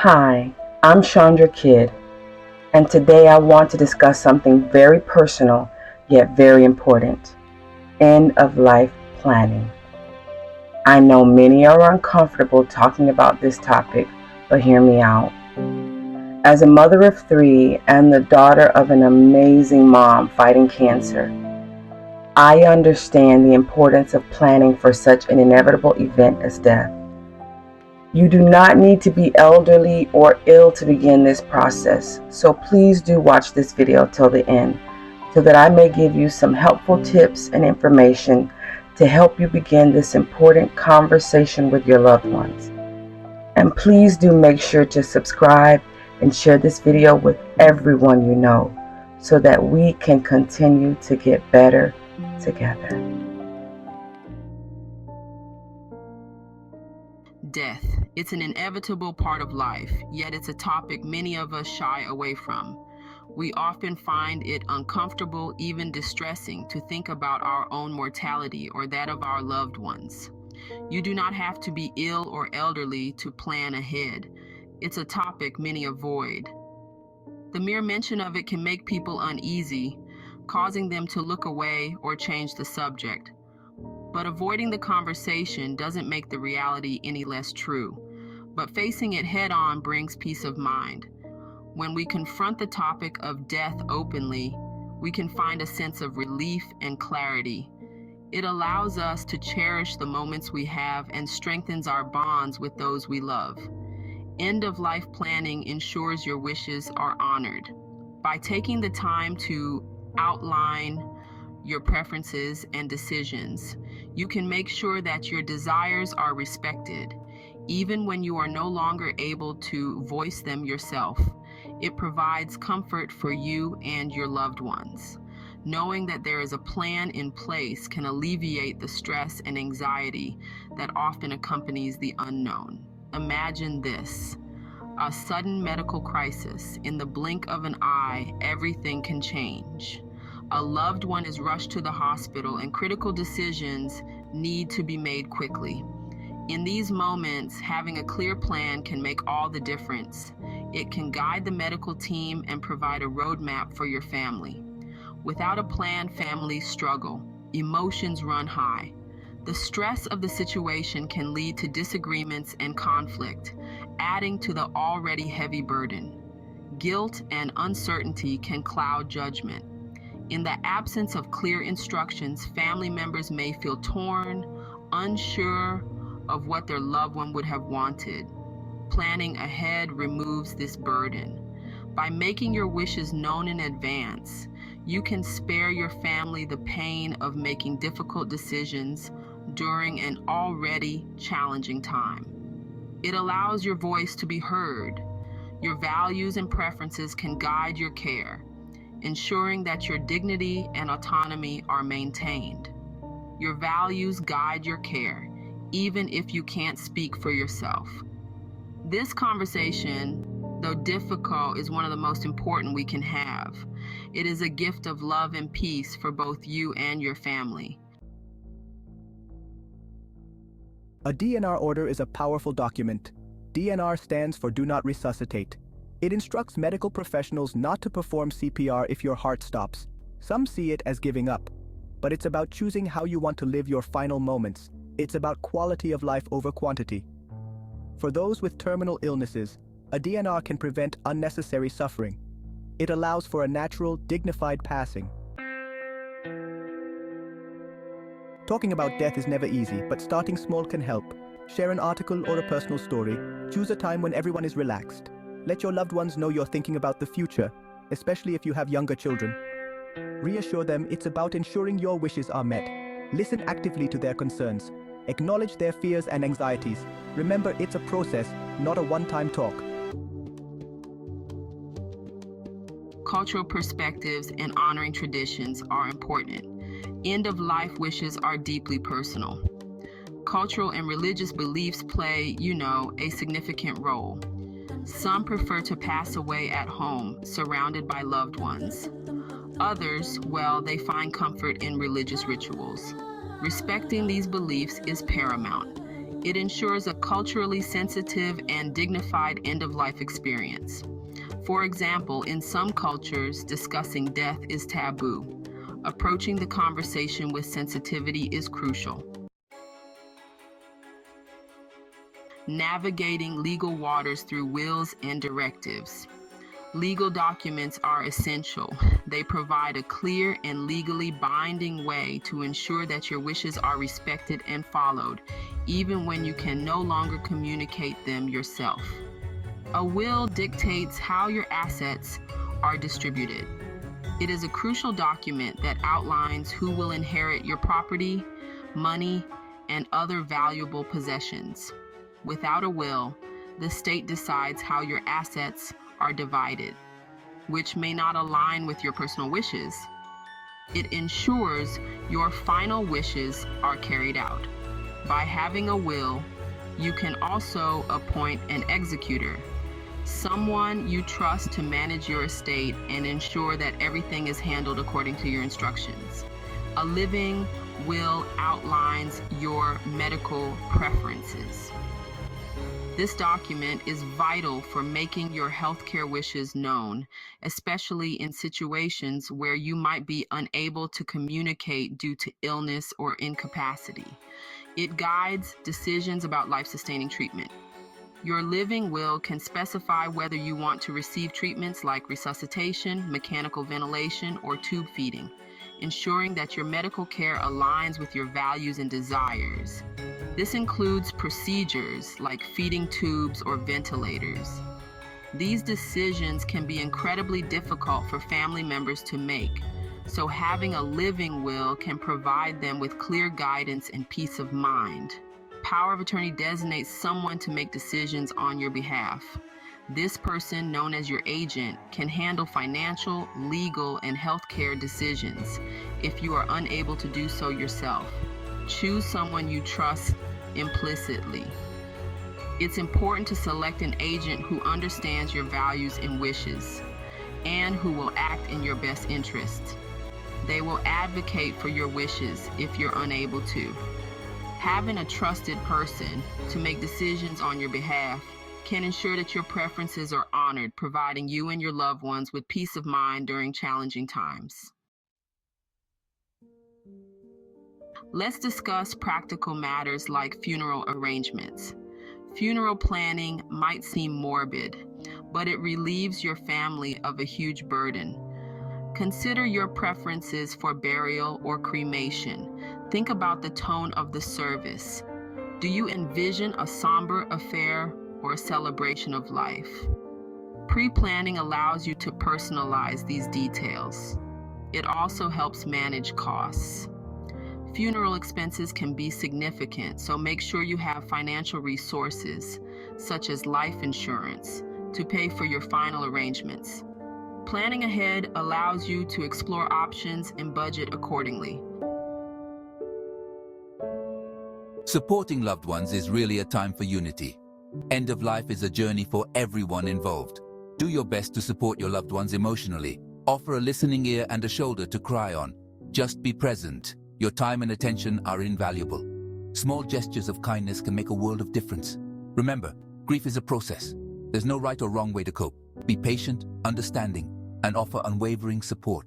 Hi, I'm Kydd, and today I want to discuss something very personal yet very important: end of life planning. I know many are uncomfortable talking about this topic, but hear me out. As a mother of three and the daughter of an amazing mom fighting cancer, I understand the importance of planning for such an inevitable event as death. You do not need to be elderly or ill to begin this process, so please do watch this video till the end so that I may give you some helpful tips and information to help you begin this important conversation with your loved ones. And please do make sure to subscribe and share this video with everyone you know so that we can continue to get better together. Death. It's an inevitable part of life, yet it's a topic many of us shy away from. We often find it uncomfortable, even distressing, to think about our own mortality or that of our loved ones. You do not have to be ill or elderly to plan ahead. It's a topic many avoid. The mere mention of it can make people uneasy, causing them to look away or change the subject. But avoiding the conversation doesn't make the reality any less true. But facing it head on brings peace of mind. When we confront the topic of death openly, we can find a sense of relief and clarity. It allows us to cherish the moments we have and strengthens our bonds with those we love. End-of-life planning ensures your wishes are honored. By taking the time to outline your preferences and decisions, you can make sure that your desires are respected, even when you are no longer able to voice them yourself. It provides comfort for you and your loved ones. Knowing that there is a plan in place can alleviate the stress and anxiety that often accompanies the unknown. Imagine this: a sudden medical crisis. In the blink of an eye, everything can change. A loved one is rushed to the hospital and critical decisions need to be made quickly. In these moments, having a clear plan can make all the difference. It can guide the medical team and provide a roadmap for your family. Without a plan, families struggle. Emotions run high. The stress of the situation can lead to disagreements and conflict, adding to the already heavy burden. Guilt and uncertainty can cloud judgment. In the absence of clear instructions, family members may feel torn, unsure of what their loved one would have wanted. Planning ahead removes this burden. By making your wishes known in advance, you can spare your family the pain of making difficult decisions during an already challenging time. It allows your voice to be heard. Your values and preferences can guide your care, ensuring that your dignity and autonomy are maintained. Your values guide your care, even if you can't speak for yourself. This conversation, though difficult, is one of the most important we can have. It is a gift of love and peace for both you and your family. A DNR order is a powerful document. DNR stands for Do Not Resuscitate. It instructs medical professionals not to perform CPR if your heart stops. Some see it as giving up, but it's about choosing how you want to live your final moments. It's about quality of life over quantity. For those with terminal illnesses, a DNR can prevent unnecessary suffering. It allows for a natural, dignified passing. Talking about death is never easy, but starting small can help. Share an article or a personal story. Choose a time when everyone is relaxed. Let your loved ones know you're thinking about the future, especially if you have younger children. Reassure them it's about ensuring your wishes are met. Listen actively to their concerns. Acknowledge their fears and anxieties. Remember, it's a process, not a one-time talk. Cultural perspectives and honoring traditions are important. End-of-life wishes are deeply personal. Cultural and religious beliefs play, a significant role. Some prefer to pass away at home, surrounded by loved ones. Others, they find comfort in religious rituals. Respecting these beliefs is paramount. It ensures a culturally sensitive and dignified end-of-life experience. For example, in some cultures, discussing death is taboo. Approaching the conversation with sensitivity is crucial. Navigating legal waters through wills and directives. Legal documents are essential. They provide a clear and legally binding way to ensure that your wishes are respected and followed, even when you can no longer communicate them yourself. A will dictates how your assets are distributed. It is a crucial document that outlines who will inherit your property, money, and other valuable possessions. Without a will, the state decides how your assets are divided, which may not align with your personal wishes. It ensures your final wishes are carried out. By having a will, you can also appoint an executor, someone you trust to manage your estate and ensure that everything is handled according to your instructions. A living will outlines your medical preferences. This document is vital for making your healthcare wishes known, especially in situations where you might be unable to communicate due to illness or incapacity. It guides decisions about life-sustaining treatment. Your living will can specify whether you want to receive treatments like resuscitation, mechanical ventilation, or tube feeding, ensuring that your medical care aligns with your values and desires. This includes procedures like feeding tubes or ventilators. These decisions can be incredibly difficult for family members to make, so having a living will can provide them with clear guidance and peace of mind. Power of attorney designates someone to make decisions on your behalf. This person, known as your agent, can handle financial, legal, and healthcare decisions if you are unable to do so yourself. Choose someone you trust implicitly. It's important to select an agent who understands your values and wishes, and who will act in your best interests. They will advocate for your wishes if you're unable to. Having a trusted person to make decisions on your behalf can ensure that your preferences are honored, providing you and your loved ones with peace of mind during challenging times. Let's discuss practical matters like funeral arrangements. Funeral planning might seem morbid, but it relieves your family of a huge burden. Consider your preferences for burial or cremation. Think about the tone of the service. Do you envision a somber affair or a celebration of life? Pre-planning allows you to personalize these details. It also helps manage costs. Funeral expenses can be significant, so make sure you have financial resources, such as life insurance, to pay for your final arrangements. Planning ahead allows you to explore options and budget accordingly. Supporting loved ones is really a time for unity. End of life is a journey for everyone involved. Do your best to support your loved ones emotionally. Offer a listening ear and a shoulder to cry on. Just be present. Your time and attention are invaluable. Small gestures of kindness can make a world of difference. Remember, grief is a process. There's no right or wrong way to cope. Be patient, understanding, and offer unwavering support.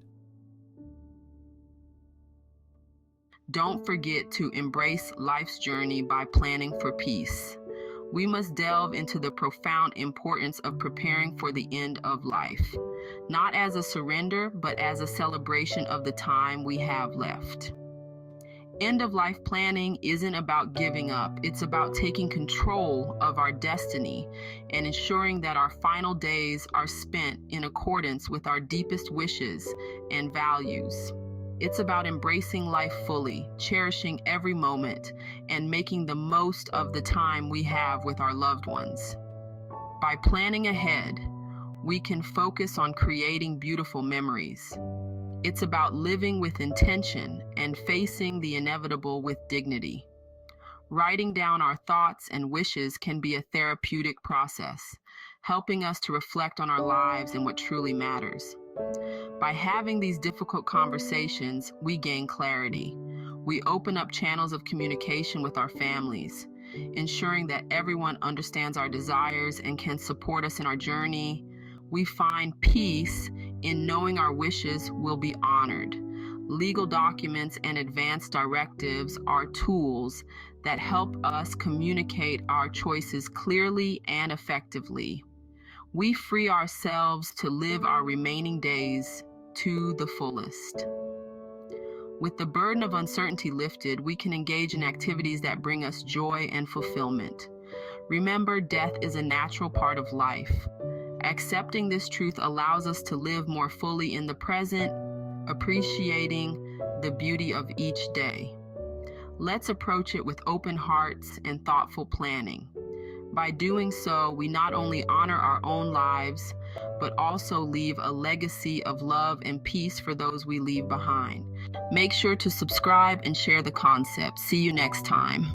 Don't forget to embrace life's journey by planning for peace. We must delve into the profound importance of preparing for the end of life, not as a surrender, but as a celebration of the time we have left. End-of-life planning isn't about giving up. It's about taking control of our destiny and ensuring that our final days are spent in accordance with our deepest wishes and values. It's about embracing life fully, cherishing every moment, and making the most of the time we have with our loved ones. By planning ahead, we can focus on creating beautiful memories. It's about living with intention and facing the inevitable with dignity. Writing down our thoughts and wishes can be a therapeutic process, helping us to reflect on our lives and what truly matters. By having these difficult conversations, we gain clarity. We open up channels of communication with our families, ensuring that everyone understands our desires and can support us in our journey. We find peace in knowing our wishes will be honored. Legal documents and advance directives are tools that help us communicate our choices clearly and effectively. We free ourselves to live our remaining days to the fullest. With the burden of uncertainty lifted, we can engage in activities that bring us joy and fulfillment. Remember, death is a natural part of life. Accepting this truth allows us to live more fully in the present, appreciating the beauty of each day. Let's approach it with open hearts and thoughtful planning. By doing so, we not only honor our own lives, but also leave a legacy of love and peace for those we leave behind. Make sure to subscribe and share the concept. See you next time.